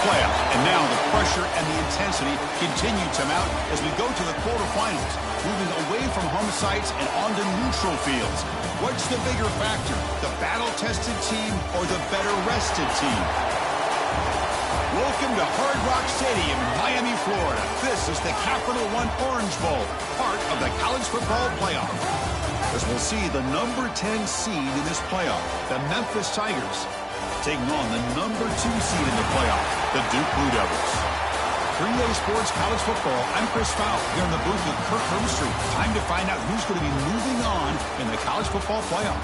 playoff. And now the pressure and the intensity continue to mount as we go to the quarterfinals, moving away from home sites and onto neutral fields. What's the bigger factor, the battle-tested team or the better-rested team? Welcome to Hard Rock Stadium in Miami, Florida. This is the Capital One Orange Bowl, part of the college football playoff. As we'll see the number 10 seed in this playoff, the Memphis Tigers, taking on the number 2 seed in the playoff, the Duke Blue Devils. 3A Sports College Football, I'm Kris here in the booth with Kirk Herbstreit. Time to find out who's going to be moving on in the college football playoff.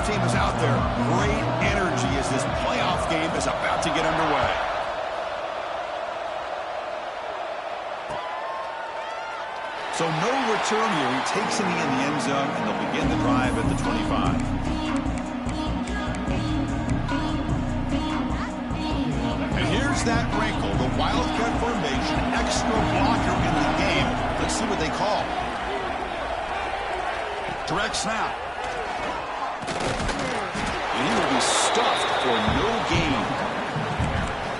Team is out there. Great energy as this playoff game is about to get underway. So no return here. He takes it in the end zone, and they'll begin the drive at the 25. And here's that wrinkle, the Wildcat formation, extra blocker in the game. Let's see what they call. Direct snap. And he will be stuffed for no gain.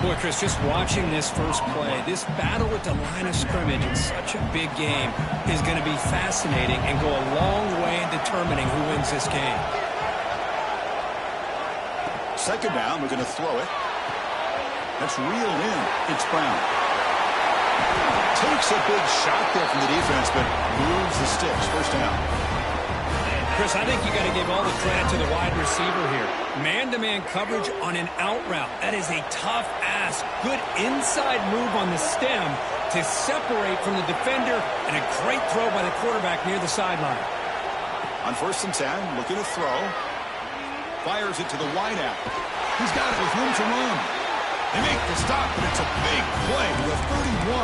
Boy, Kris, just watching this first play, this battle at the line of scrimmage in such a big game is going to be fascinating and go a long way in determining who wins this game. Second down, we're going to throw it. That's reeled in. It's Brown. Takes a big shot there from the defense, but moves the sticks. First down. Kris, I think you got to give all the credit to the wide receiver here. Man-to-man coverage on an out route. That is a tough ask. Good inside move on the stem to separate from the defender, and a great throw by the quarterback near the sideline. On 1st and 10, looking to throw. Fires it to the wide out. He's got it with room to run. They make the stop, but it's a big play to the 31.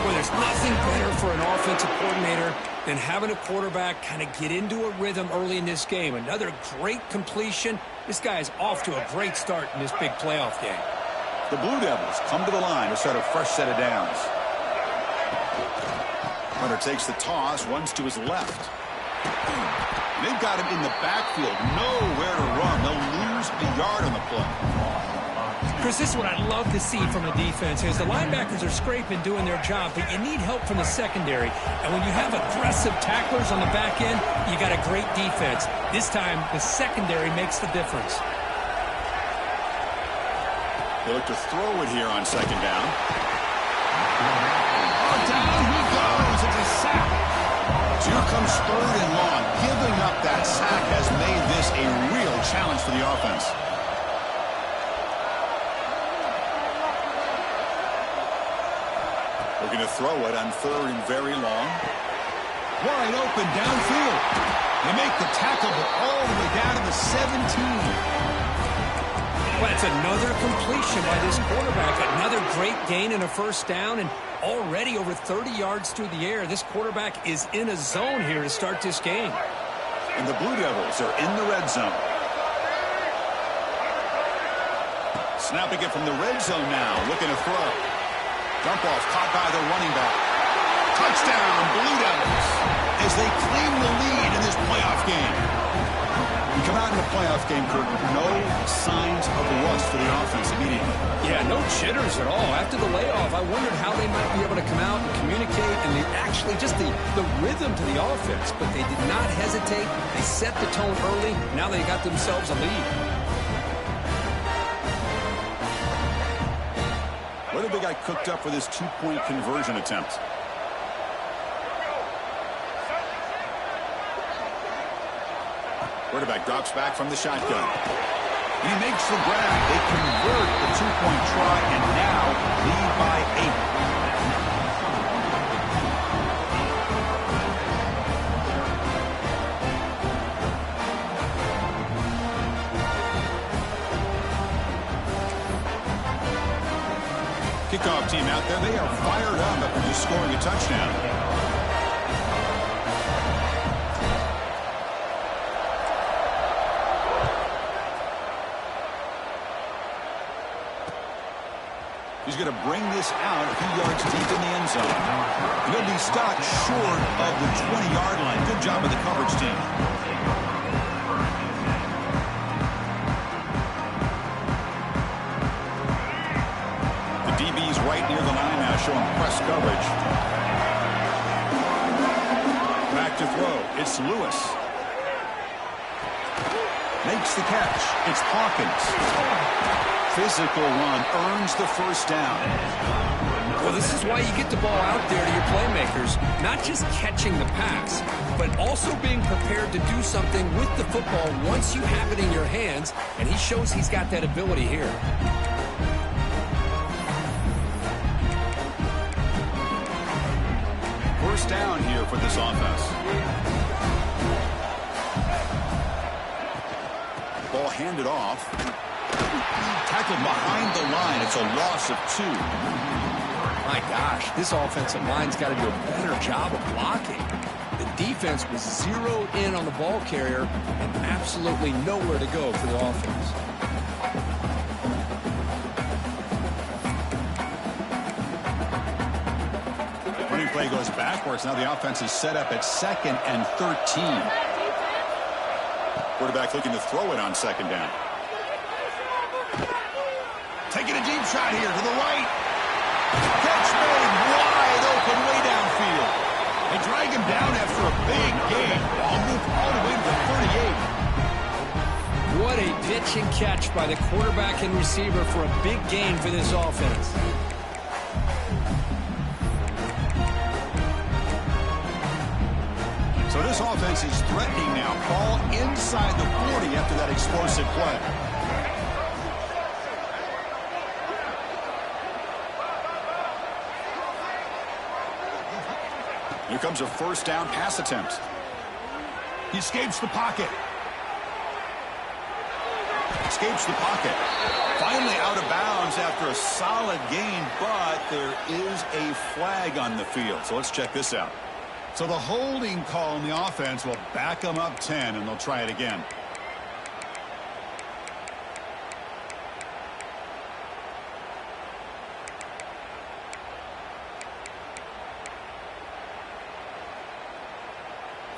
Well, there's nothing better for an offensive coordinator than having a quarterback kind of get into a rhythm early in this game. Another great completion. This guy is off to a great start in this big playoff game. The Blue Devils come to the line to start a fresh set of downs. Hunter takes the toss, runs to his left. They've got him in the backfield, nowhere to run. They'll lose a yard on the play. Kris, this is what I love to see from a defense is the linebackers are scraping, doing their job, but you need help from the secondary. And when you have aggressive tacklers on the back end, you got a great defense. This time, the secondary makes the difference. They look to throw it here on second down. Oh, down he goes. It's a sack. So here comes 3rd and long. Giving up that sack has made this a real challenge for the offense. Looking to throw it on 3rd and very long. Wide open downfield. They make the tackle, but all the way down to the 17. Well, that's another completion by this quarterback. Another great gain and a first down, and already over 30 yards through the air. This quarterback is in a zone here to start this game. And the Blue Devils are in the red zone. Snapping it from the red zone now. Looking to throw. Dump off caught by the running back. Touchdown, Blue Devils, as they claim the lead in this playoff game. We come out in the playoff game, Kirk, no signs of rust for the offense immediately. Yeah, no jitters at all. After the layoff, I wondered how they might be able to come out and communicate, and actually just the rhythm to the offense. But they did not hesitate. They set the tone early. Now they got themselves a lead. What have they got cooked up for this 2-point conversion attempt? Quarterback drops back from the shotgun. And he makes the grab. They convert the 2-point try and now lead by 8. Kickoff team out there, they are fired up after just scoring a touchdown. He's going to bring this out a few yards deep in the end zone. He'll be stopped short of the 20-yard line. Good job of the coverage team. The DB's right near the line now, showing press coverage. Back to throw. It's Lewis. Makes the catch. It's Hawkins. Physical run earns the first down. Well, this is why you get the ball out there to your playmakers. Not just catching the pass, but also being prepared to do something with the football once you have it in your hands, and he shows he's got that ability here. First down here for this offense. Ball handed off. Tackled behind the line. It's a loss of 2. My gosh, this offensive line's got to do a better job of blocking. The defense was zeroed in on the ball carrier and absolutely nowhere to go for the offense. Running play goes backwards. Now the offense is set up at 2nd and 13. Quarterback looking to throw it on 2nd down. Taking a deep shot here to the right. Catch made wide open way downfield. They drag him down after a big gain. Ball moved all the way to the 38. What a pitch and catch by the quarterback and receiver for a big gain for this offense. So this offense is threatening now. Ball inside the 40 after that explosive play. Here comes a first down pass attempt. He escapes the pocket. Escapes the pocket. Finally out of bounds after a solid gain, but there is a flag on the field. So let's check this out. So the holding call in the offense will back them up 10, and they'll try it again.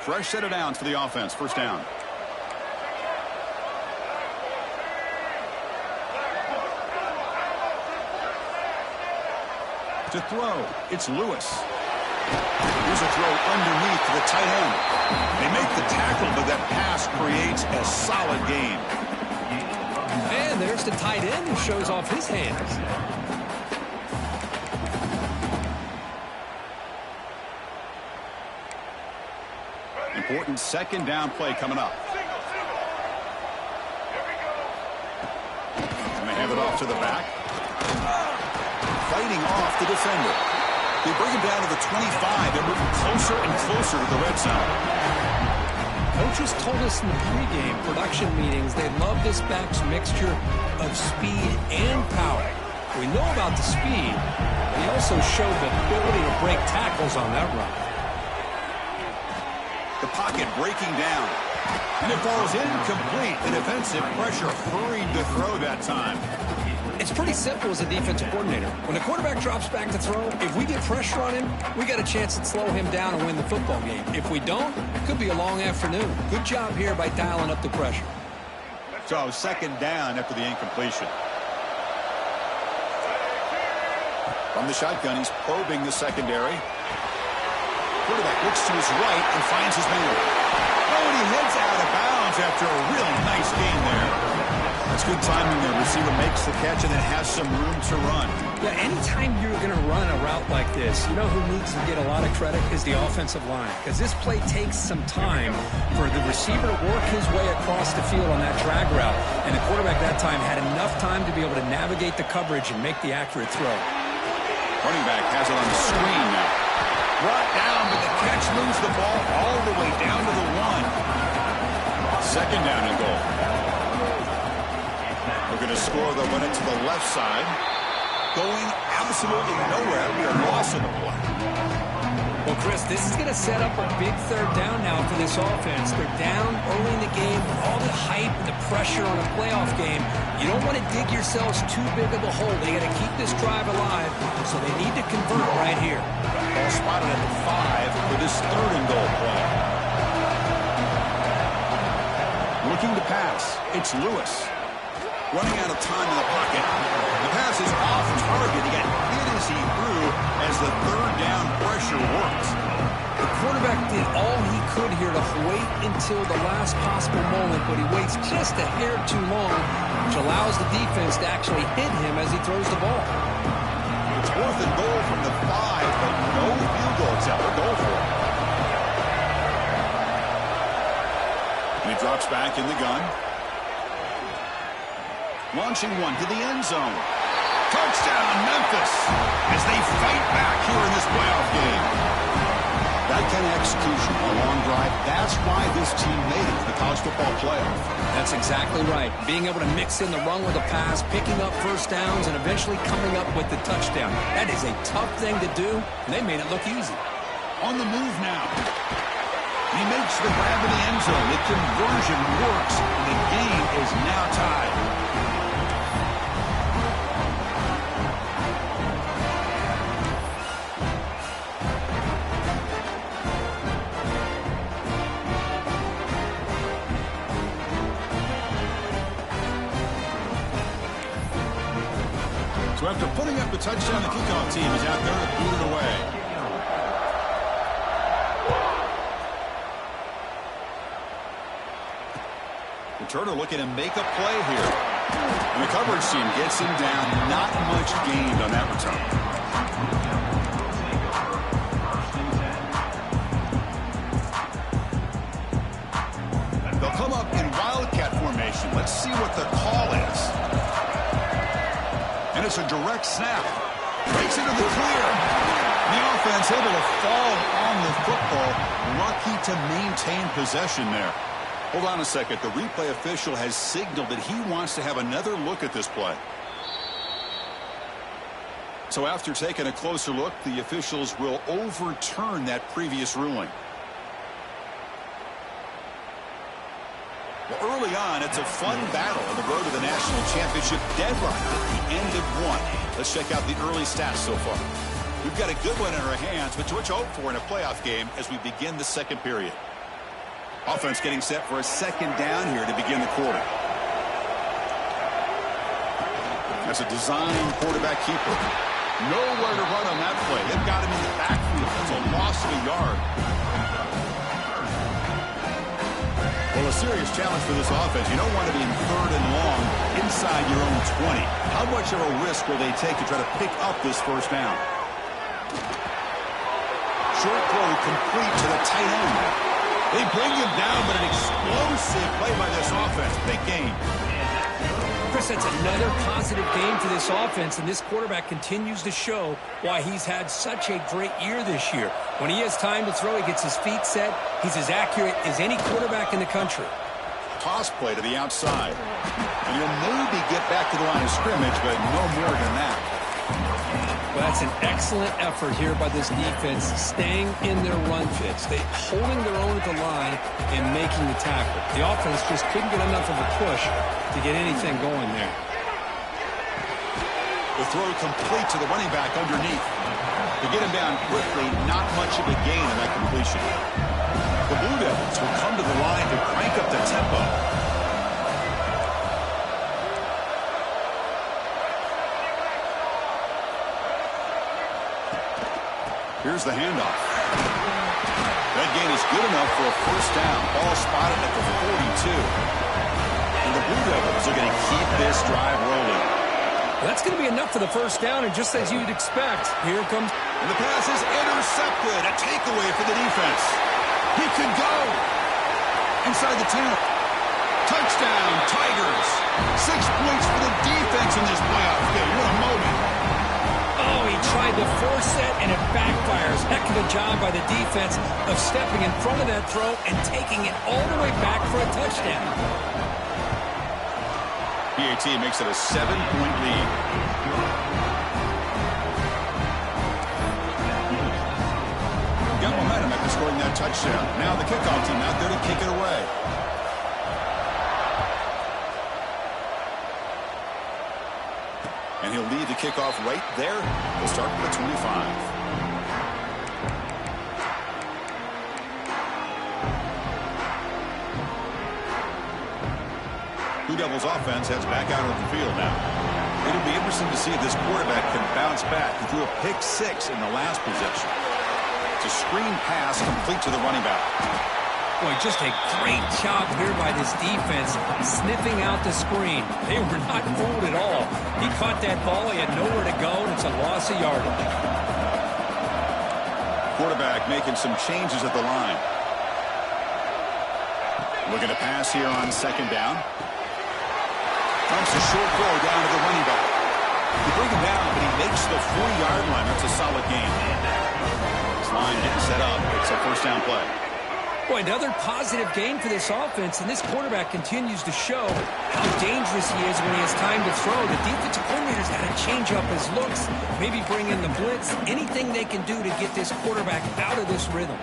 Fresh set of downs for the offense. First down. To throw, it's Lewis. Here's a throw underneath to the tight end. They make the tackle, but that pass creates a solid gain. And there's the tight end who shows off his hands. Important second down play coming up. And they hand it off to the back. Fighting off the defender. They bring him down to the 25. They're moving closer and closer to the red zone. Coaches told us in the pregame production meetings they love this back's mixture of speed and power. We know about the speed, but he also showed the ability to break tackles on that run. The pocket breaking down. And it falls incomplete. The defensive pressure hurried to throw that time. It's pretty simple as a defensive coordinator. When the quarterback drops back to throw, if we get pressure on him, we got a chance to slow him down and win the football game. If we don't, it could be a long afternoon. Good job here by dialing up the pressure. So second down after the incompletion. From the shotgun, he's probing the secondary. Quarterback looks to his right and finds his man. Oh, and he heads out of bounds after a really nice gain there. That's good timing. The receiver makes the catch and then has some room to run. Yeah, anytime you're going to run a route like this, you know who needs to get a lot of credit is the offensive line. Because this play takes some time for the receiver to work his way across the field on that drag route. And the quarterback that time had enough time to be able to navigate the coverage and make the accurate throw. Running back has it on the screen now. Brought down, but the catch moves the ball all the way down to the 1. Second down and goal. We're going to score. They'll run it to the left side. Going absolutely nowhere after a loss of the play. Well, Chris, this is going to set up a big third down now for this offense. They're down early in the game with all the hype and the pressure on a playoff game. You don't want to dig yourselves too big of a hole. They got to keep this drive alive, so they need to convert right here. Ball spotted at the 5 for this third and goal play. Looking to pass. It's Lewis. Running out of time in the pocket. The pass is off target. He got hit as he threw as the third down pressure works. The quarterback did all he could here to wait until the last possible moment, but he waits just a hair too long, which allows the defense to actually hit him as he throws the ball. It's 4th and goal from the 5, but no field goal attempt. They'll go for it. And he drops back in the gun. Launching one to the end zone. Touchdown, Memphis, as they fight back here in this playoff game. That kind of execution on a long drive, that's why this team made it to the college football playoff. That's exactly right. Being able to mix in the run with a pass, picking up first downs, and eventually coming up with the touchdown. That is a tough thing to do, and they made it look easy. On the move now. He makes the grab in the end zone. The conversion works, and the game is now tied. So after putting up the touchdown, the kickoff team is out there to boot it away. Returner looking to make a play here. And the coverage team gets him down. Not much gained on that return. They'll come up in wildcat formation. Let's see what the call is. And it's a direct snap. Breaks into the clear. The offense able to fall on the football. Lucky to maintain possession there. Hold on a second. The replay official has signaled that he wants to have another look at this play. So after taking a closer look, the officials will overturn that previous ruling. Well, early on, it's a fun battle on the road to the national championship deadline at the end of one. Let's check out the early stats so far. We've got a good one in our hands, but what you hope for in a playoff game as we begin the second period. Offense getting set for a second down here to begin the quarter. That's a design quarterback keeper. Nowhere to run on that play. They've got him in the backfield. It's a loss of a yard. Well, a serious challenge for this offense. You don't want to be in 3rd and long inside your own 20. How much of a risk will they take to try to pick up this first down? Short throw complete to the tight end. They bring him down, but an explosive play by this offense. Big game. Chris, that's another positive game for this offense, and this quarterback continues to show why he's had such a great year this year. When he has time to throw, he gets his feet set. He's as accurate as any quarterback in the country. Toss play to the outside. And he'll maybe get back to the line of scrimmage, but no more than that. Well, that's an excellent effort here by this defense, staying in their run fits. They holding their own at the line and making the tackle. The offense just couldn't get enough of a push to get anything going there. The throw complete to the running back underneath. To get him down quickly, not much of a gain in that completion. The Blue Devils will come to the line to crank up the tempo. Here's the handoff. That gain is good enough for a first down. Ball spotted at the 42. And the Blue Devils are going to keep this drive rolling. That's going to be enough for the first down, and just as you'd expect, here comes... And the pass is intercepted. A takeaway for the defense. He could go. Inside the 10. Touchdown, Tigers. 6 points for the defense in this playoff game. What a moment. Oh, he tried to force it, and it backfires. Heck of a job by the defense of stepping in front of that throw and taking it all the way back for a touchdown. PAT makes it a 7-point lead. Got scoring that touchdown. Now the kickoff team out there to kick it away. And he'll lead the kickoff right there. We'll start with the 25. Blue Devils offense heads back out on the field now. It'll be interesting to see if this quarterback can bounce back. He threw a pick 6 in the last possession. It's a screen pass complete to the running back. Boy, just a great job here by this defense, sniffing out the screen. They were not fooled at all. He caught that ball. He had nowhere to go, and it's a loss of yardage. Quarterback making some changes at the line. Looking to pass here on second down. Comes a short throw down to the running back. You bring him down, but he makes the 40-yard line. That's a solid game. This line getting set up. It's a first down play. Boy, another positive game for this offense, and this quarterback continues to show how dangerous he is when he has time to throw. The defensive coordinator's got to change up his looks, maybe bring in the blitz, anything they can do to get this quarterback out of this rhythm.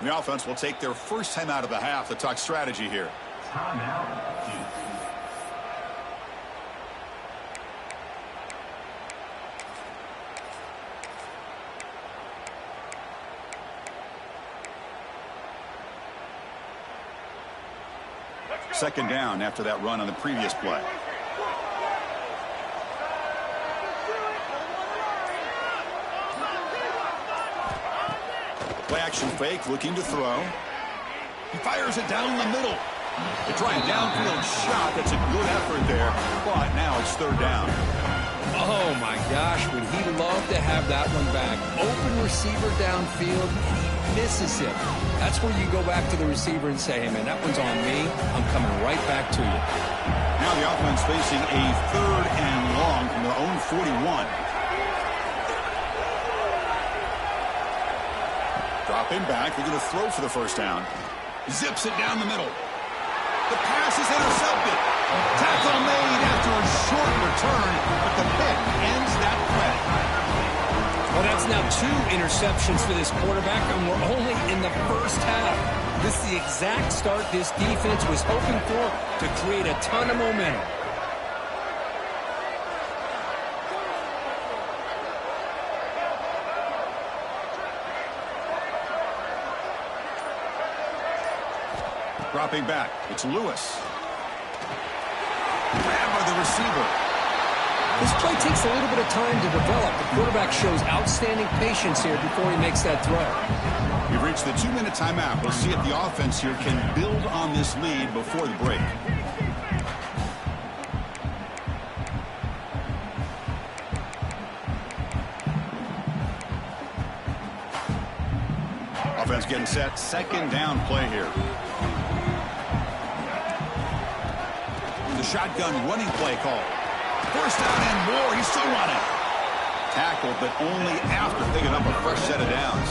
The offense will take their first time out of the half to talk strategy here. Second down after that run on the previous play. Play action fake, looking to throw. He fires it down the middle. They try a downfield shot. That's a good effort there, but now it's third down. Oh, my gosh, would he love to have that one back. Open receiver downfield, and he misses it. That's where you go back to the receiver and say, hey, man, that one's on me. I'm coming right back to you. Now the offense facing a third and long from their own 41. Dropping back, they're going to throw for the first down. Zips it down the middle. The pass is intercepted. Tackle made after a short return, but the pick ends that play. Well, that's now 2 interceptions for this quarterback, and we're only in the first half. This is the exact start this defense was hoping for to create a ton of momentum. Dropping back, it's Lewis. Grab by the receiver. This play takes a little bit of time to develop. The quarterback shows outstanding patience here before he makes that throw. We've reached the 2-minute timeout. We'll see if the offense here can build on this lead before the break. Offense getting set. Second down play here. The shotgun running play call. First down and more. He's still running. Tackled, but only after picking up a fresh set of downs.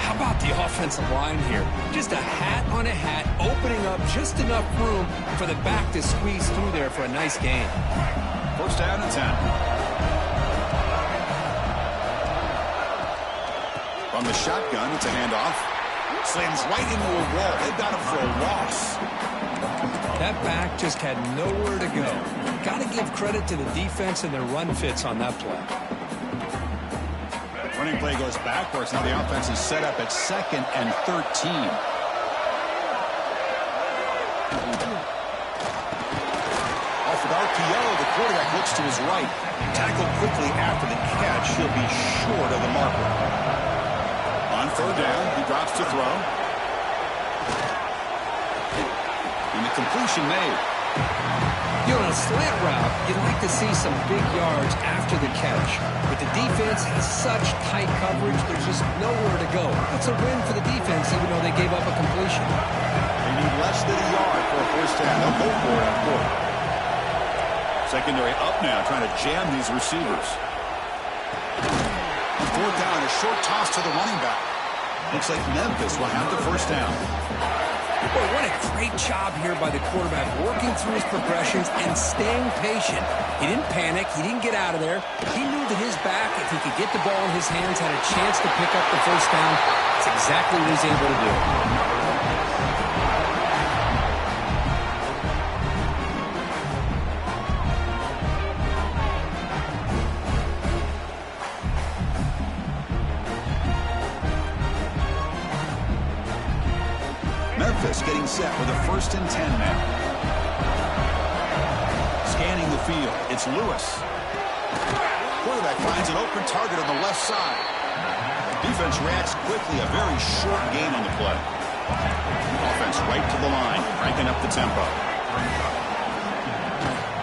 How about the offensive line here? Just a hat on a hat, opening up just enough room for the back to squeeze through there for a nice gain. First down and 10. From the shotgun, it's a handoff. Slams right into a wall. They've got him for a loss. That back just had nowhere to go. Got to give credit to the defense and their run fits on that play. Running play goes backwards. Now the offense is set up at 2nd and 13. Off with RPO, the quarterback looks to his right. Tackled quickly after the catch. He'll be short of the marker. On third down, he drops to throw. And the completion made. You know, on a slant route, you'd like to see some big yards after the catch. But the defense has such tight coverage, there's just nowhere to go. That's a win for the defense, even though they gave up a completion. They need less than a yard for a first down. They'll go for it on fourth. Secondary up now, trying to jam these receivers. On fourth down, a short toss to the running back. Looks like Memphis will have the first down. Boy, what a great job here by the quarterback, working through his progressions and staying patient. He didn't panic. He didn't get out of there. He knew that his back, if he could get the ball in his hands, had a chance to pick up the first down. That's exactly what he's able to do. Getting set with a 1st and 10 now. Scanning the field. It's Lewis. Quarterback finds an open target on the left side. Defense reacts quickly. A very short gain on the play. Offense right to the line, cranking up the tempo.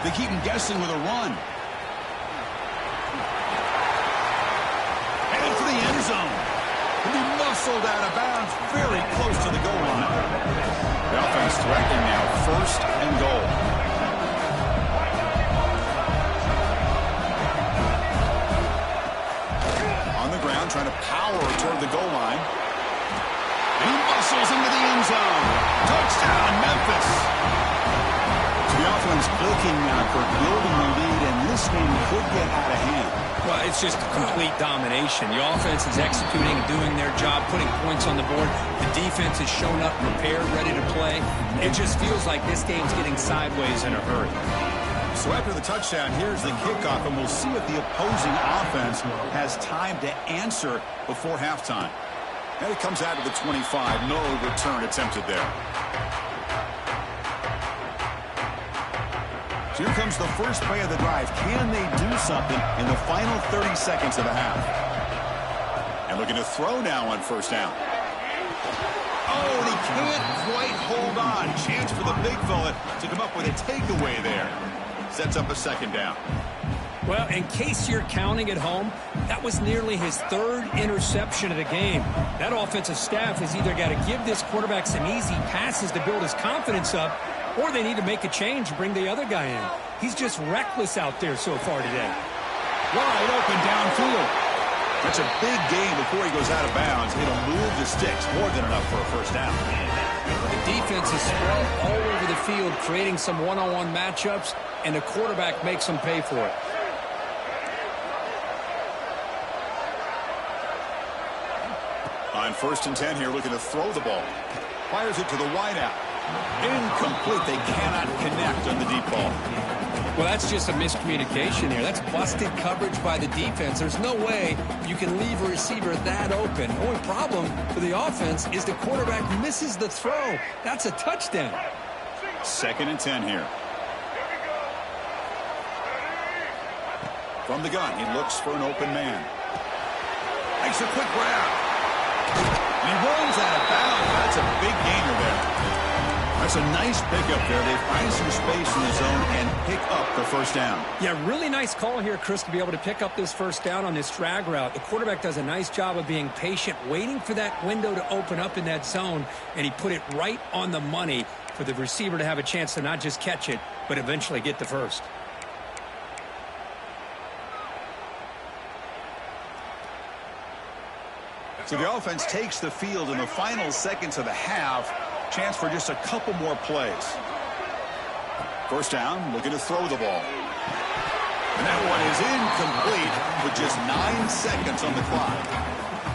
They keep him guessing with a run. Headed for the end zone. He'll be muscled out of bounds, very close to the goal line. The offense threatening now, 1st and goal. On the ground, trying to power toward the goal line. And he muscles into the end zone. Touchdown, Memphis. So the offense clicking now for building the lead, and this game could get out of hand. Well, it's just complete domination. The offense is executing and doing their job, putting points on the board. The defense has shown up, prepared, ready to play. It just feels like this game's getting sideways in a hurry. So after the touchdown, here's the kickoff, and we'll see if the opposing offense has time to answer before halftime. And it comes out to the 25. No return attempted there. Here comes the first play of the drive. Can they do something in the final 30 seconds of the half? And looking to throw now on 1st down. Oh, and he can't quite hold on. Chance for the big fella to come up with a takeaway there. Sets up a 2nd down. Well, in case you're counting at home, that was nearly his 3rd interception of the game. That offensive staff has either got to give this quarterback some easy passes to build his confidence up, or they need to make a change and bring the other guy in. He's just reckless out there so far today. Wide open downfield. That's a big gain before he goes out of bounds. It'll move the sticks, more than enough for a first down. The defense is spread all over the field, creating some one-on-one matchups, and the quarterback makes them pay for it. On 1st and 10 here, looking to throw the ball. Fires it to the wideout. Incomplete. They cannot connect on the deep ball. Well, that's just a miscommunication here. That's busted coverage by the defense. There's no way you can leave a receiver that open. The only problem for the offense is the quarterback misses the throw. That's a touchdown. 2nd and 10 here. From the gun, he looks for an open man. Makes a quick grab. And he rolls out of bounds. That's a big gainer there. That's a nice pickup there. They find some space in the zone and pick up the first down. Yeah, really nice call here, Chris, to be able to pick up this first down on this drag route. The quarterback does a nice job of being patient, waiting for that window to open up in that zone, and he put it right on the money for the receiver to have a chance to not just catch it, but eventually get the first. So the offense takes the field in the final seconds of the half. Chance for just a couple more plays. First down, looking to throw the ball. And that one is incomplete with just 9 seconds on the clock.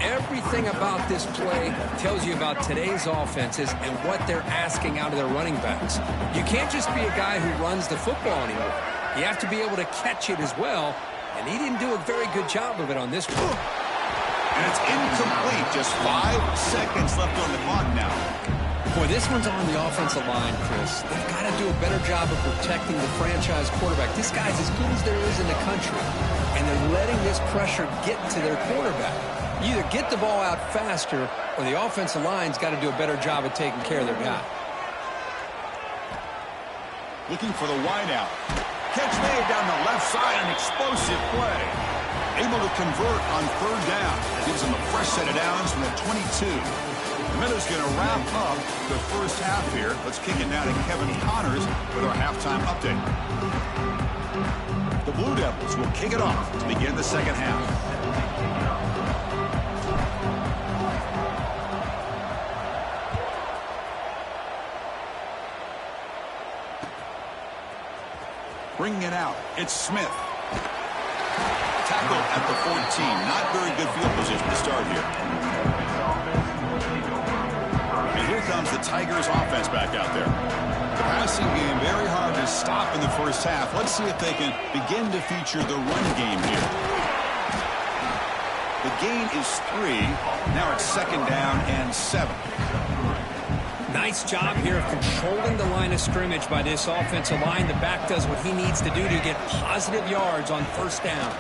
Everything about this play tells you about today's offenses and what they're asking out of their running backs. You can't just be a guy who runs the football anymore. You have to be able to catch it as well, and he didn't do a very good job of it on this one. And it's incomplete. Just 5 seconds left on the clock now. Boy, this one's on the offensive line, Chris. They've got to do a better job of protecting the franchise quarterback. This guy's as good as there is in the country, and they're letting this pressure get to their quarterback. You either get the ball out faster, or the offensive line's got to do a better job of taking care of their guy. looking for the wideout. Catch made down the left side, an explosive play. Able to convert on third down. Gives him a fresh set of downs from the 22. The Minnows going to wrap up the first half here. Let's kick it now to Kevin Connors with our halftime update. The Blue Devils will kick it off to begin the second half. Bringing it out, it's Smith. Tackle at the 14. Not very good field position to start here. And here comes the Tigers offense back out there. The passing game very hard to stop in the first half. Let's see if they can begin to feature the run game here. The gain is 3. Now it's second down and 7. Nice job here of controlling the line of scrimmage by this offensive line. The back does what he needs to do to get positive yards on first down.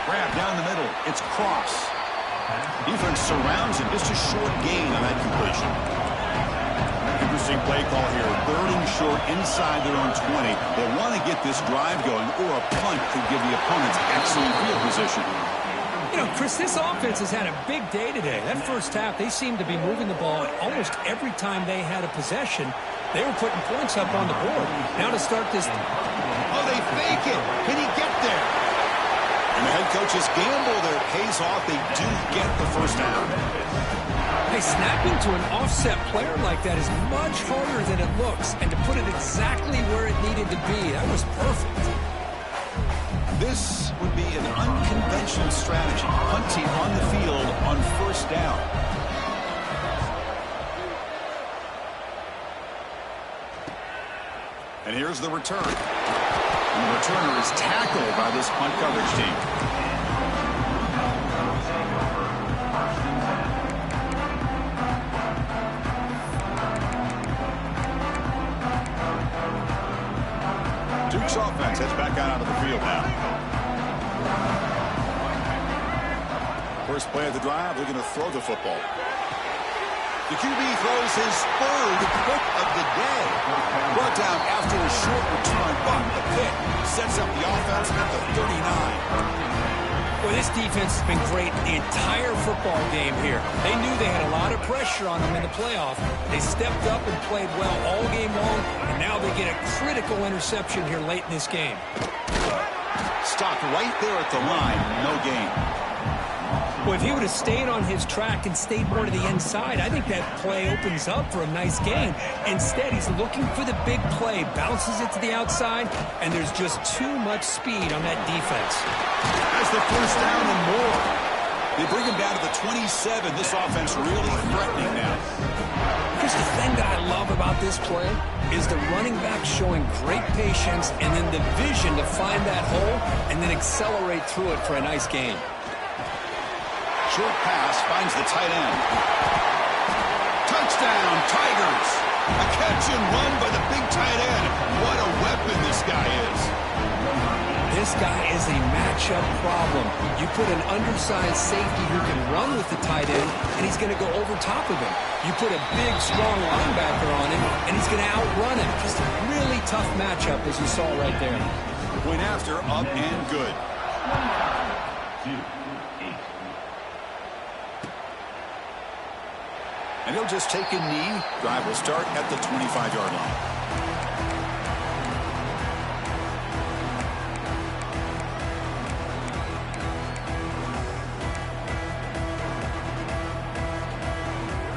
Grab down the middle. It's Cross. Defense surrounds him. Just a short gain on that completion. Interesting play call here. 3rd and short inside their own 20. They want to get this drive going, or a punt could give the opponents excellent field position. You know, Chris, this offense has had a big day today. That first half, they seemed to be moving the ball almost every time they had a possession. They were putting points up on the board. Now to start this. Oh, they fake it. Can he get there? And the head coach's gamble there pays off. They do get the first down. Hey, snapping to an offset player like that is much harder than it looks. And to put it exactly where it needed to be, that was perfect. This would be an unconventional strategy, punting on the field on first down. And here's the return. And the returner is tackled by this punt coverage team. Duke's offense heads back out onto the field now. First play of the drive, they're going to throw the football. The QB throws his 3rd pick of the day. Brought down after a short return, but the pick sets up the offense at the 39. Well, this defense has been great the entire football game here. They knew they had a lot of pressure on them in the playoff. They stepped up and played well all game long, and now they get a critical interception here late in this game. Stopped right there at the line, no gain. Well, if he would have stayed on his track and stayed more to the inside, I think that play opens up for a nice gain. Instead, he's looking for the big play, bounces it to the outside, and there's just too much speed on that defense. That's the first down and more. They bring him down to the 27. This offense really threatening now. Chris, the thing that I love about this play is the running back showing great patience and then the vision to find that hole and then accelerate through it for a nice gain. Short pass finds the tight end. Touchdown, Tigers. A catch and run by the big tight end. What a weapon this guy is. This guy is a matchup problem. You put an undersized safety who can run with the tight end, and he's going to go over top of him. You put a big, strong linebacker on him, and he's going to outrun him. Just a really tough matchup, as you saw right there. Point after, up and good. And he'll just take a knee. Drive will start at the 25-yard line.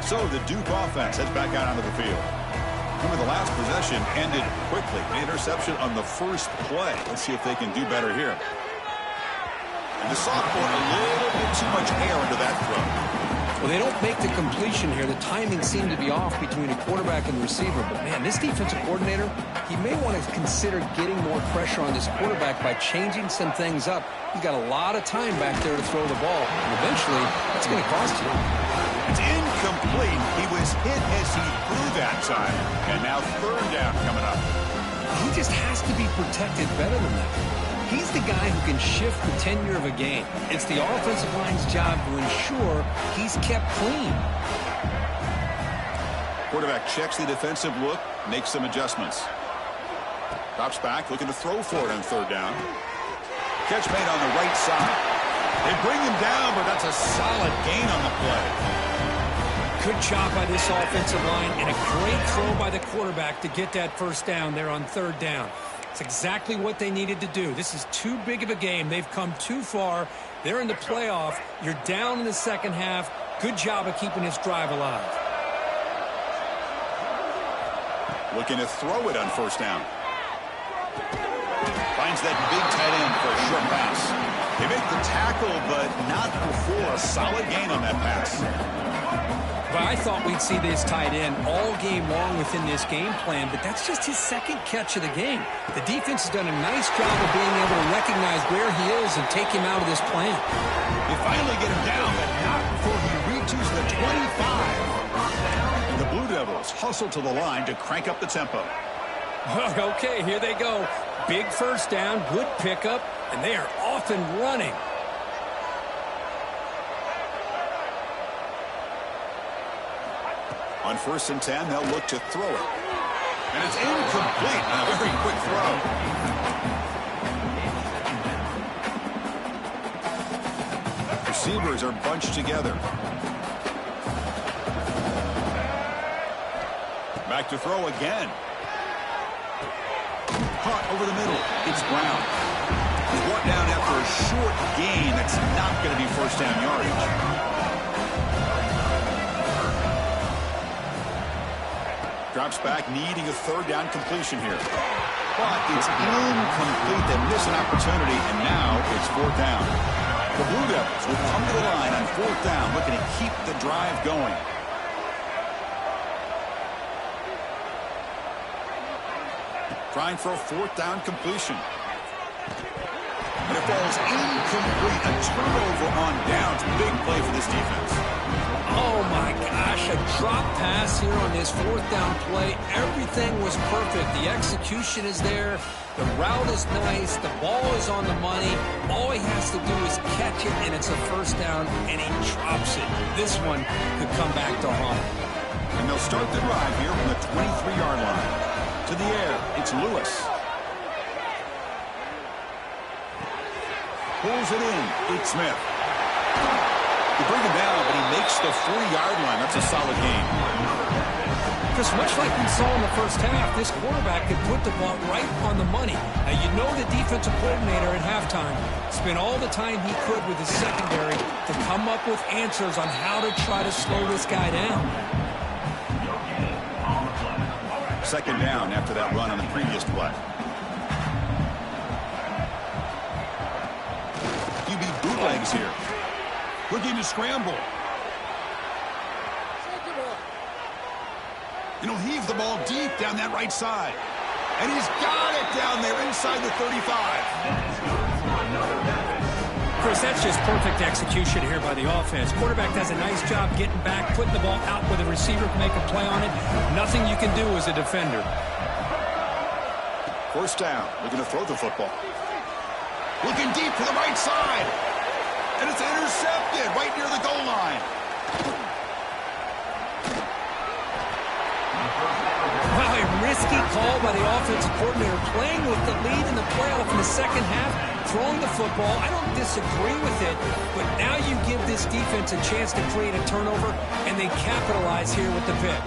So the Duke offense heads back out onto the field. Remember, the last possession ended quickly. An interception on the first play. Let's see if they can do better here. And the sophomore, a little bit too much air into that throw. Well, they don't make the completion here. The timing seemed to be off between the quarterback and the receiver. But, man, this defensive coordinator, he may want to consider getting more pressure on this quarterback by changing some things up. He's got a lot of time back there to throw the ball. And eventually, it's going to cost you. It's incomplete. He was hit as he threw that time. And now third down coming up. He just has to be protected better than that. He's the guy who can shift the tenure of a game. It's the offensive line's job to ensure he's kept clean. Quarterback checks the defensive look, makes some adjustments. Drops back, looking to throw for it on third down. Catch made on the right side. They bring him down, but that's a solid gain on the play. Good job by this offensive line, and a great throw by the quarterback to get that first down there on third down. It's exactly what they needed to do. This is too big of a game. They've come too far. They're in the playoff. You're down in the second half. Good job of keeping this drive alive. Looking to throw it on first down. Finds that big tight end for a short pass. They make the tackle, but not before a solid gain on that pass. Well, I thought we'd see this tight end all game long within this game plan, but that's just his second catch of the game. The defense has done a nice job of being able to recognize where he is and take him out of this plan. They finally get him down, but not before he reaches the 25. And the Blue Devils hustle to the line to crank up the tempo. Okay, here they go. Big first down, good pickup, and they are off and running. On 1st and 10, they'll look to throw it. And it's incomplete on a very quick throw. Receivers are bunched together. Back to throw again. Caught over the middle. It's Brown. He's brought down after a short gain. That's not going to be first down yardage. Drops back, needing a third down completion here. But it's incomplete. They miss an opportunity, and now it's fourth down. The Blue Devils will come to the line on fourth down, looking to keep the drive going. Trying for a fourth down completion. And it falls incomplete. A turnover on downs. Big play for this defense. Oh, my gosh, a drop pass here on this fourth down play. Everything was perfect. The execution is there. The route is nice. The ball is on the money. All he has to do is catch it, and it's a first down, and he drops it. This one could come back to haunt. And they'll start the drive here from the 23-yard line. To the air, it's Lewis. Pulls it in. It's Smith. They bring him down, but he makes the 4-yard line. That's a solid gain. Chris, much like we saw in the first half, this quarterback could put the ball right on the money. Now, you know the defensive coordinator at halftime spent all the time he could with his secondary to come up with answers on how to try to slow this guy down. Second down after that run on the previous play. QB bootlegs here. Looking to scramble. And he'll heave the ball deep down that right side. And he's got it down there inside the 35. Chris, that's just perfect execution here by the offense. Quarterback does a nice job getting back, putting the ball out where the receiver can make a play on it. Nothing you can do as a defender. First down. Looking to throw the football. Looking deep to the right side. And it's intercepted right near the goal line. Wow, a risky call by the offensive coordinator, playing with the lead in the playoff in the second half, throwing the football. I don't disagree with it, but now you give this defense a chance to create a turnover, and they capitalize here with the pick.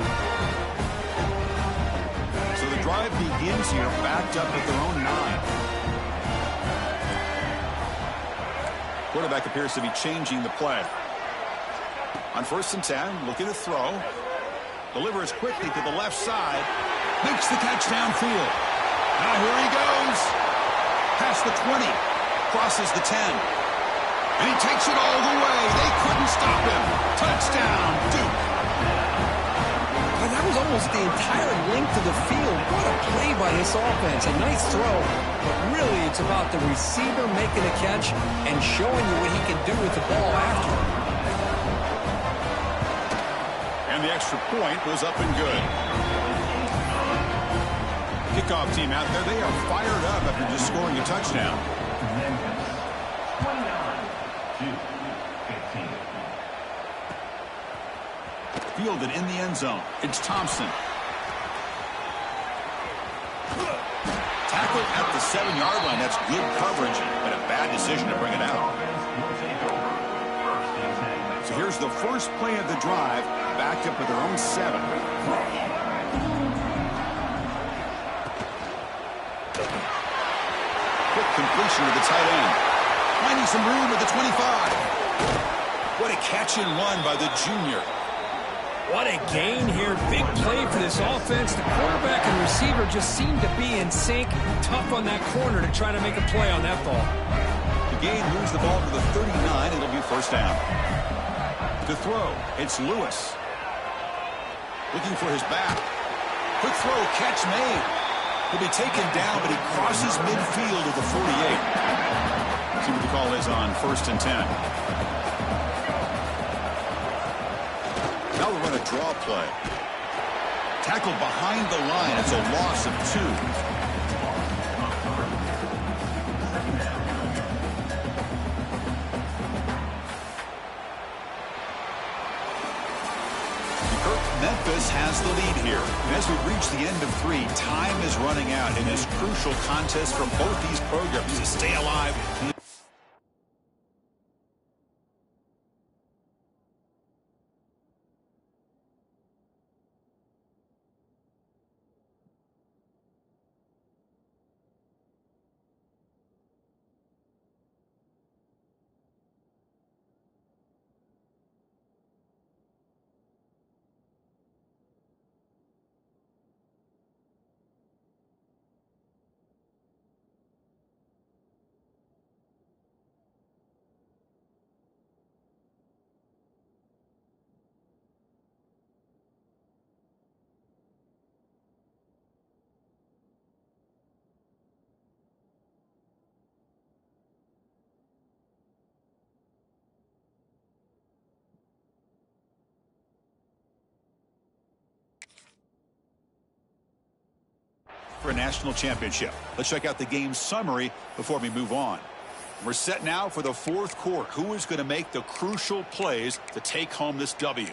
So the drive begins here, backed up at their own 9. Quarterback appears to be changing the play. On 1st and 10, looking to throw. Delivers quickly to the left side. Makes the catch downfield. Now here he goes. Past the 20. Crosses the 10. And he takes it all the way. They couldn't stop him. Touchdown, Duke. Well, that was almost the entire length of the field. What a play by this offense. A nice throw. But really, it's about the receiver making the catch and showing you what he can do with the ball after. And the extra point was up and good. Kickoff team out there, they are fired up after just scoring a touchdown. Fielded in the end zone. It's Thompson. Tackle at the 7-yard line. That's good coverage, but a bad decision to bring it out. So here's the first play of the drive, backed up with their own 7. Quick completion to the tight end. Finding some room at the 25. What a catch and run by the junior. What a gain here. Big play for this offense. The quarterback and receiver just seem to be in sync. Tough on that corner to try to make a play on that ball. The gain moves the ball to the 39. It'll be first down. To throw, it's Lewis. Looking for his back. Quick throw, catch made. He'll be taken down, but he crosses midfield at the 48. See what the call is on 1st and 10. Now we'll run a draw play. Tackled behind the line. It's a loss of 2. Memphis has the lead here. And as we reach the end of 3, time is running out in this crucial contest for both these programs to stay alive. For a national championship. Let's check out the game summary before we move on. We're set now for the 4th quarter. Who is going to make the crucial plays to take home this W?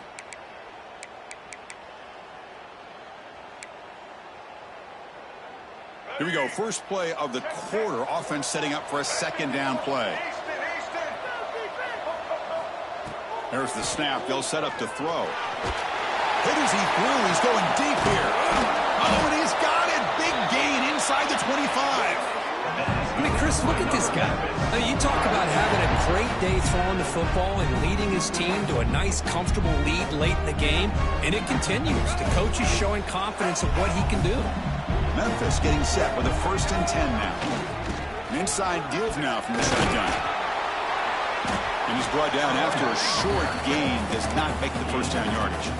Here we go. First play of the quarter. Offense setting up for a 2nd down play. There's the snap. They'll set up to throw. Hit as he threw. He's going deep here. Oh, and he's got it. Big gain inside the 25. I mean, Kris, look at this guy. I mean, you talk about having a great day throwing the football and leading his team to a nice, comfortable lead late in the game, and it continues. The coach is showing confidence of what he can do. Memphis getting set with a 1st and 10 now. An inside deals now from the shotgun. And he's brought down after a short gain. Does not make the first down yardage.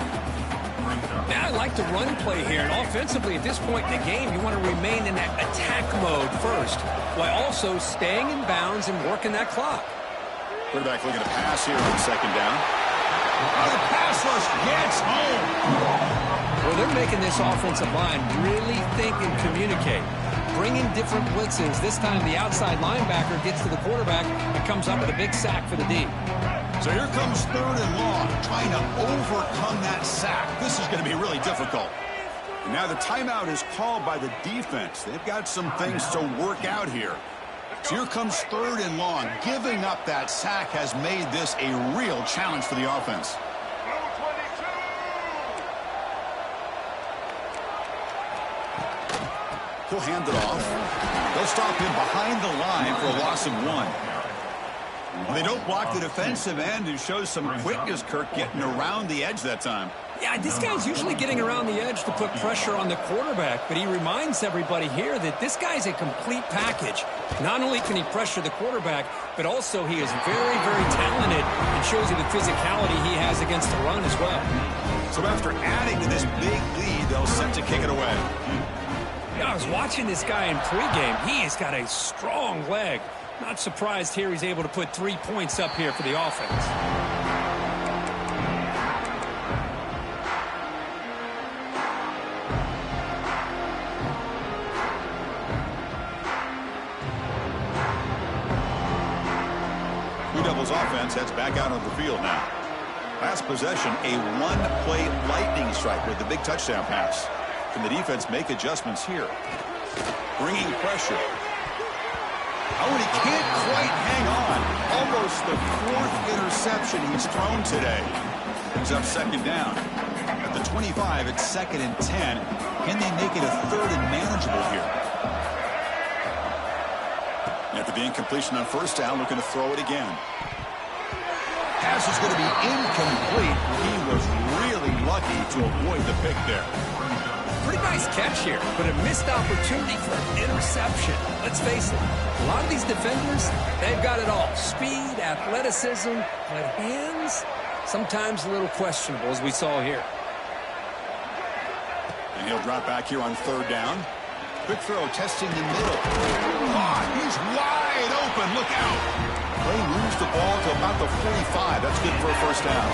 Now I like the run play here, and offensively at this point in the game, you want to remain in that attack mode first, while also staying in bounds and working that clock. Quarterback looking to pass here on 2nd down. The pass rush gets home. Well, they're making this offensive line really think and communicate. Bringing different blitzes. This time the outside linebacker gets to the quarterback and comes up with a big sack for the D. So here comes 3rd and long, trying to overcome that sack. This is going to be really difficult. And now the timeout is called by the defense. They've got some things to work out here. So here comes 3rd and long. Giving up that sack has made this a real challenge for the offense. He'll hand it off. They'll stop him behind the line for a loss of 1. They don't block the defensive end and shows some quickness, Kirk, getting around the edge that time. Yeah, this guy's usually getting around the edge to put pressure on the quarterback, but he reminds everybody here that this guy's a complete package. Not only can he pressure the quarterback, but also he is very, very talented and shows you the physicality he has against the run as well. So after adding to this big lead, they'll set to kick it away. Yeah, I was watching this guy in pregame. He has got a strong leg. Not surprised here he's able to put 3 points up here for the offense. Blue Devils offense heads back out on the field now. Last possession, a one-play lightning strike with the big touchdown pass. Can the defense make adjustments here? bringing pressure. Oh, and he can't quite hang on. Almost the 4th interception he's thrown today. Brings up second down. At the 25, it's 2nd and 10. Can they make it a 3rd and manageable here? After the incompletion on first down, looking to throw it again. Pass is going to be incomplete. He was really lucky to avoid the pick there. Pretty nice catch here, but a missed opportunity for an interception. Let's face it, a lot of these defenders, they've got it all. Speed, athleticism, but hands, sometimes a little questionable, as we saw here. And he'll drop back here on 3rd down. Quick throw, testing the middle. Oh, he's wide open. Look out. Play moves the ball to about the 45. That's good for a first down.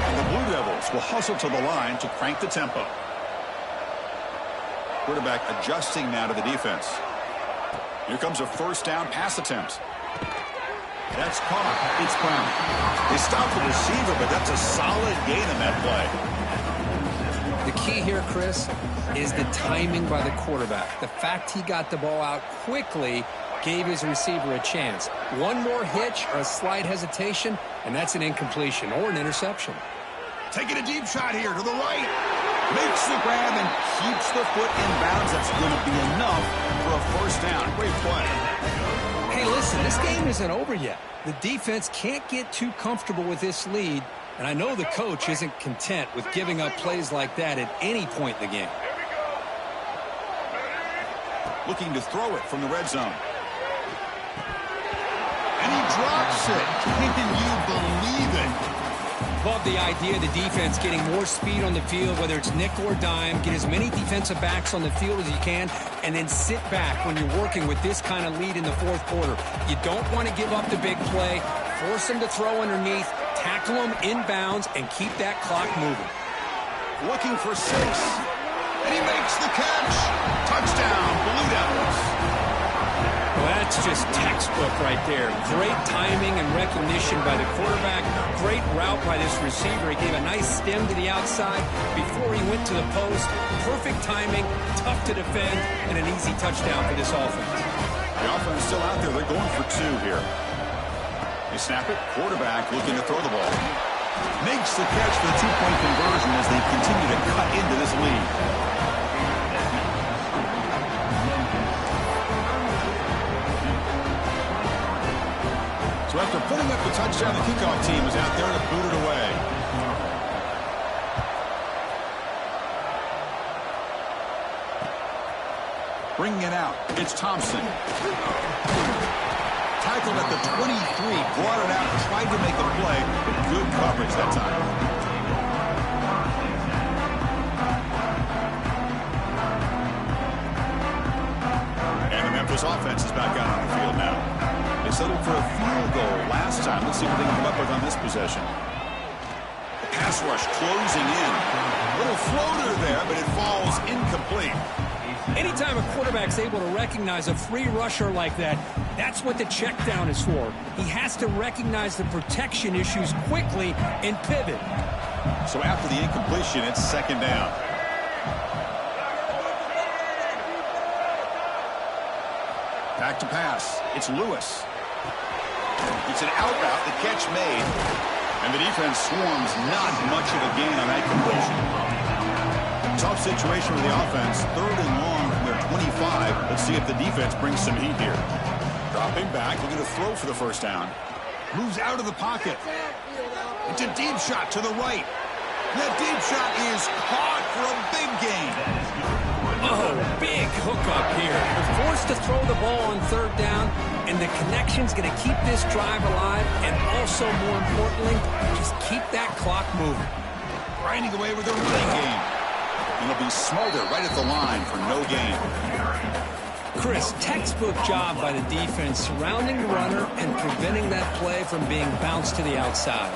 And the Blue Devils will hustle to the line to crank the tempo. Quarterback adjusting now to the defense. Here comes a first down pass attempt. That's caught. It's Brown. They stopped the receiver, but that's a solid gain in that play. The key here, Chris, is the timing by the quarterback. The fact he got the ball out quickly gave his receiver a chance. One more hitch or a slight hesitation, and that's an incompletion or an interception. Taking a deep shot here to the right. Makes the grab and keeps the foot in bounds. That's going to be enough for a first down. Great play. Hey, listen, this game isn't over yet. The defense can't get too comfortable with this lead, and I know the coach isn't content with giving up plays like that at any point in the game. Looking to throw it from the red zone. And he drops it. Can you believe it? Love the idea of the defense getting more speed on the field, whether it's nickel or dime. Get as many defensive backs on the field as you can, and then sit back when you're working with this kind of lead in the 4th quarter. You don't want to give up the big play. Force them to throw underneath, tackle them inbounds, and keep that clock moving. Looking for 6. And he makes the catch. Touchdown, Blue Devils. Well, that's just textbook right there. Great timing and recognition by the quarterback. Great route by this receiver. He gave a nice stem to the outside before he went to the post. Perfect timing, tough to defend, and an easy touchdown for this offense. The offense is still out there. They're going for 2 here. They snap it. Quarterback looking to throw the ball. Makes the catch for the 2-point conversion as they continue to cut into this lead. So after putting up the touchdown, the kickoff team is out there to boot it away. Bringing it out, it's Thompson. Tackled at the 23, brought it out, tried to make a play, but good coverage that time. And the Memphis offense is back out on the field now. They settled for a field goal last time. Let's see what they can come up with on this possession. The pass rush closing in. Little floater there, but it falls incomplete. Anytime a quarterback's able to recognize a free rusher like that, that's what the check down is for. He has to recognize the protection issues quickly and pivot. So after the incompletion, it's 2nd down. Back to pass. It's Lewis. It's an out route, the catch made, and the defense swarms not much of a gain on that completion. Tough situation for the offense. 3rd and long from their 25. Let's see if the defense brings some heat here. Dropping back, looking to throw for the first down. Moves out of the pocket. It's a deep shot to the right. That deep shot is caught for a big gain. Oh, big hookup here. They're forced to throw the ball on 3rd down, and the connection's going to keep this drive alive, and also, more importantly, just keep that clock moving. Grinding away with a running game. And it'll be smothered right at the line for no gain. Chris, textbook job by the defense surrounding the runner and preventing that play from being bounced to the outside.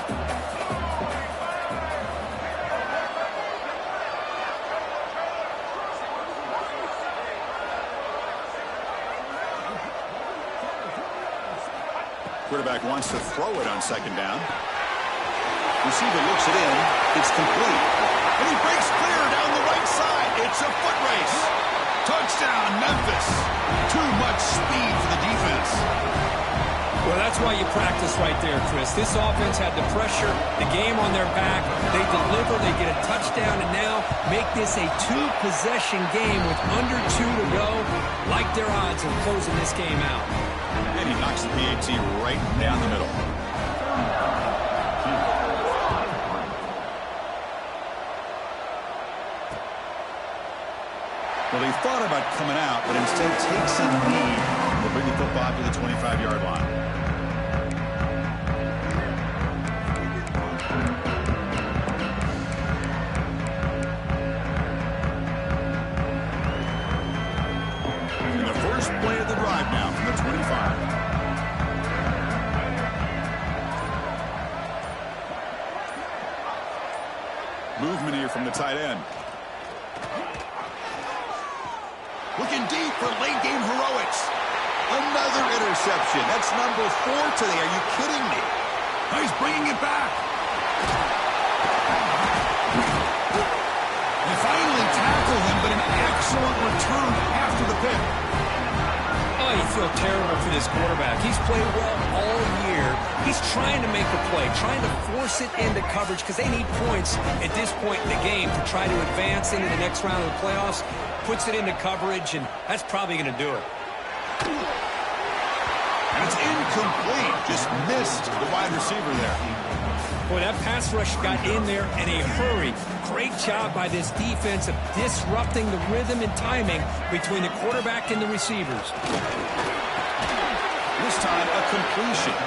Quarterback wants to throw it on 2nd down. Receiver looks it in. It's complete. And he breaks clear down the right side. It's a foot race. Touchdown, Memphis. you practice right there, Chris. This offense had the pressure, the game on their back. They deliver, they get a touchdown, and now make this a two-possession game with under 2 to go. Like their odds of closing this game out. And he knocks the PAT right down the middle. Well, he thought about coming out, but instead takes a knee to bring the football to the 25-yard line. And the first play of the drive now from the 25. Movement here from the tight end. Looking deep for late-game heroics. Another interception. That's number 4 today. Are you kidding me? Oh, he's bringing it back. They finally tackle him, but an excellent return after the pick. Oh, you feel terrible for this quarterback. He's played well all year. He's trying to make a play, trying to force it into coverage because they need points at this point in the game to try to advance into the next round of the playoffs. Puts it into coverage, and that's probably going to do it. And it's incomplete. Just missed the wide receiver there. Boy, that pass rush got in there in a hurry. Great job by this defense of disrupting the rhythm and timing between the quarterback and the receivers. This time, a completion.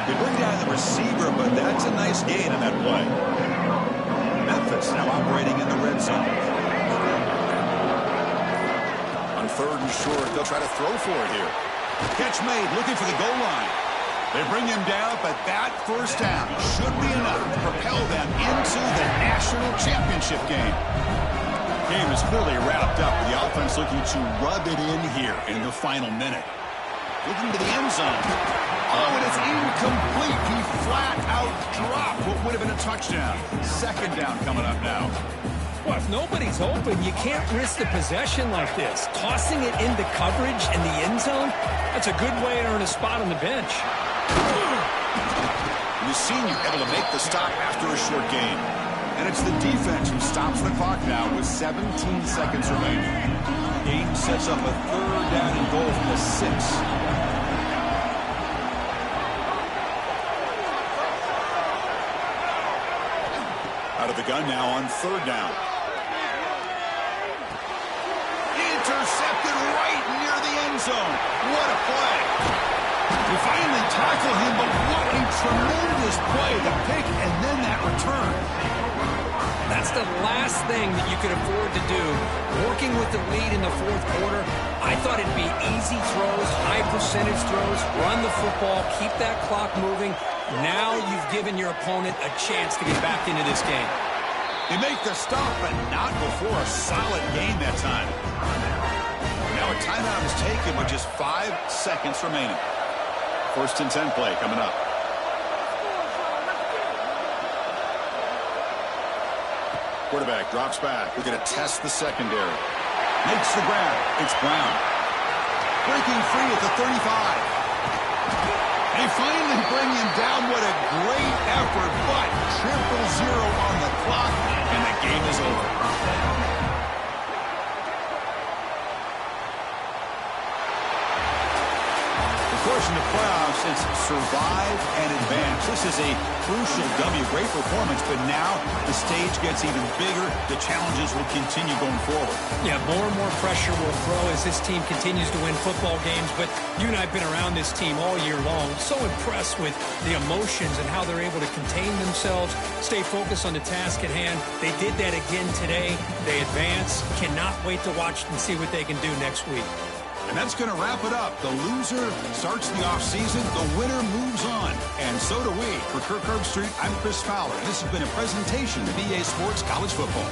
They bring down the receiver, but that's a nice gain on that play. Memphis now operating in the red zone. On 3rd and short, they'll try to throw for it here. Catch made, looking for the goal line. They bring him down, but that first down should be enough to propel them into the national championship game. Game is clearly wrapped up. The offense looking to rub it in here in the final minute. Looking to the end zone. Oh, and it's incomplete. He flat out dropped what would have been a touchdown. 2nd down coming up now. Well, if nobody's open, you can't risk the possession like this. Tossing it into coverage in the end zone, that's a good way to earn a spot on the bench. The senior able to make the stop after a short game. And it's the defense who stops the clock now with 17 seconds remaining. Game sets up a 3rd down and goal from the 6. Out of the gun now on 3rd down. Intercepted right near the end zone. What a play. They finally tackle him, but what a tremendous play. The pick and then that return. That's the last thing that you could afford to do. Working with the lead in the 4th quarter, I thought it'd be easy throws, high percentage throws, run the football, keep that clock moving. Now you've given your opponent a chance to get back into this game. They make the stop, but not before a solid gain that time. Now a timeout is taken with just 5 seconds remaining. 1st and 10 play coming up. Quarterback drops back. We're going to test the secondary. Makes the grab. It's Brown. Breaking free at the 35. They finally bring him down. What a great effort, but 0-0 on the clock, and the game is over. Of course, in the playoffs, it's survive and advance. This is a crucial W. Great performance, but now the stage gets even bigger. The challenges will continue going forward. Yeah, more and more pressure will grow as this team continues to win football games, but you and I have been around this team all year long. So impressed with the emotions and how they're able to contain themselves, stay focused on the task at hand. They did that again today. They advance. Cannot wait to watch and see what they can do next week. And that's going to wrap it up. The loser starts the offseason. The winner moves on. And so do we. For Kirk Herbstreit, I'm Chris Fowler. And this has been a presentation of EA Sports College Football.